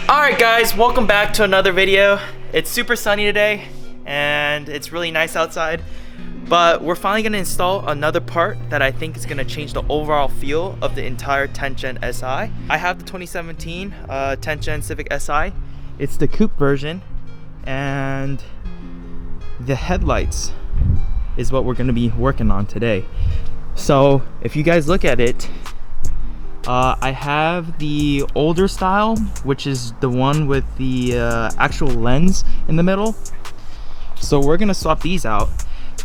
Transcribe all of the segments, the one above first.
Alright guys, welcome back to another video. It's super sunny today and it's really nice outside, but we're finally going to install another part that I think is going to change the overall feel of the entire 10th Gen SI. I have the 2017 10th Gen Civic Si. It's the coupe version, and the headlights is what we're going to be working on today. So if you guys look at it, I have the older style, which is the one with the actual lens in the middle. So we're gonna swap these out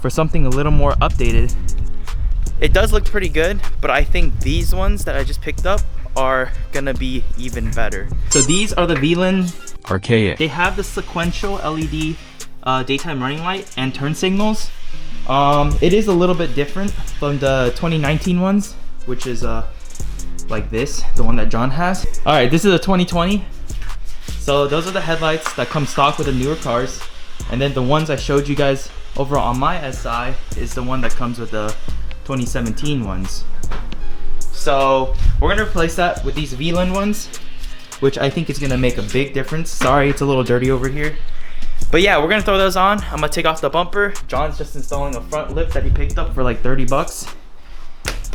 for something a little more updated. It does look pretty good, but I think these ones that I just picked up are gonna be even better. So these are the Vland Archaic. They have the sequential LED daytime running light and turn signals. It is a little bit different from the 2019 ones, which is like this, the one that John has. All right, this is a 2020. So those are the headlights that come stock with the newer cars. And then the ones I showed you guys over on my SI is the one that comes with the 2017 ones. So we're gonna replace that with these Vland ones, which I think is gonna make a big difference. Sorry, it's a little dirty over here. But yeah, we're gonna throw those on. I'm gonna take off the bumper. John's just installing a front lip that he picked up for like 30 bucks.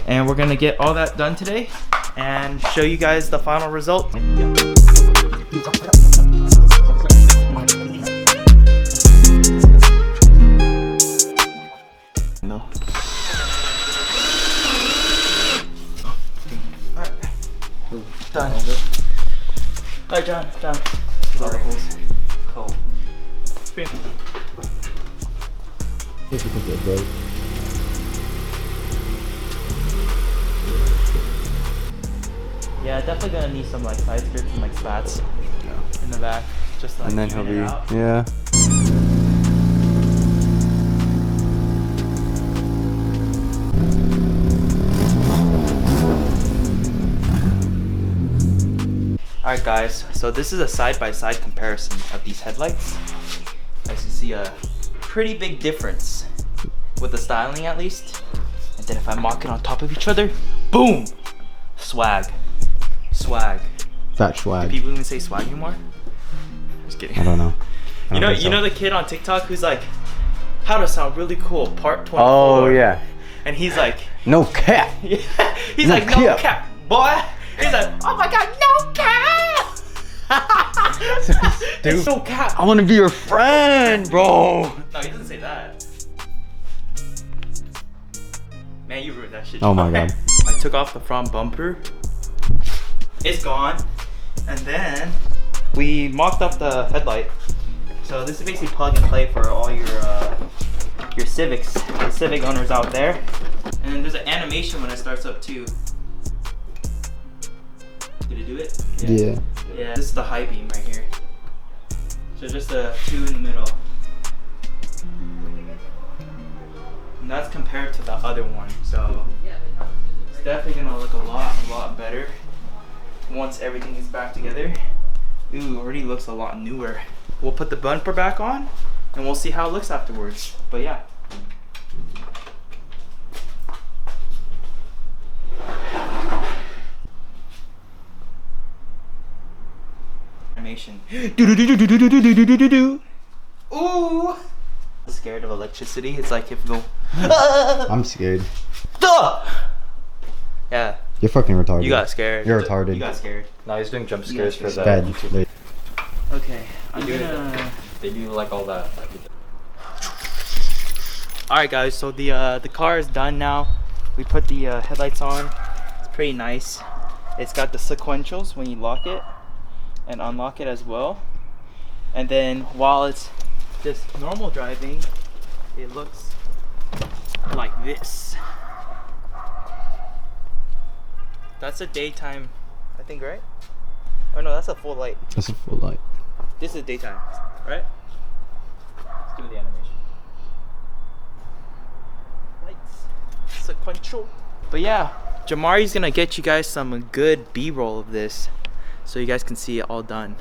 And we're gonna get all that done today and show you guys the final result. No. Alright. Done. Alright, John. All the holes. Cool. If you can get broke. Yeah, definitely gonna need some like side skirts and like spats in the back, just like. And then he'll be yeah. Alright guys, so this is a side-by-side comparison of these headlights. As you see, a pretty big difference with the styling at least. And then if I mock it on top of each other, boom! Swag. Fat swag. Do people even say swag anymore? Just kidding. I don't know. You know the kid on TikTok who's like, how to sound really cool, part 24. Oh yeah. And he's like, no cap. Yeah. He's like, no cap, boy. He's like, oh my god, no cap. Dude, no cap. I want to be your friend, bro. No, he doesn't say that. Man, you ruined that shit. Oh my god. I took off the front bumper. It's gone. And then we mocked up the headlight. So this is basically plug and play for all your Civics, the Civic owners out there. And then there's an animation when it starts up too. Did it do it? Yeah. Yeah, this is the high beam right here. So just a 2 in the middle. And that's compared to the other one. So it's definitely gonna look a lot better once everything is back together. Ooh, already looks a lot newer. We'll put the bumper back on and we'll see how it looks afterwards. But yeah. Animation. Ooh! Scared of electricity? It's like if go. I'm scared. Yeah. You're fucking retarded. You got scared. You're retarded. You got scared. No, he's doing jump scares for that. Bad. Okay, I'm gonna. They do like all that. Alright guys, so the car is done now. We put the headlights on. It's pretty nice. It's got the sequentials when you lock it and unlock it as well. And then while it's just normal driving, it looks like this. That's a daytime, I think, right? Or no, that's a full light. That's a full light. This is daytime, right? Let's do the animation. Lights, sequential. But yeah, Jamari's gonna get you guys some good B-roll of this so you guys can see it all done.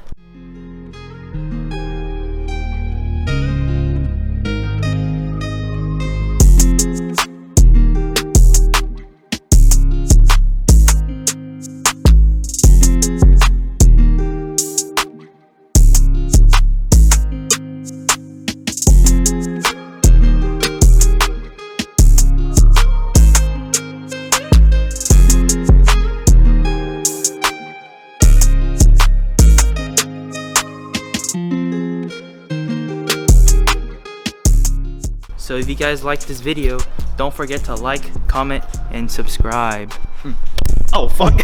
So if you guys like this video, don't forget to like, comment, and subscribe. Oh fuck.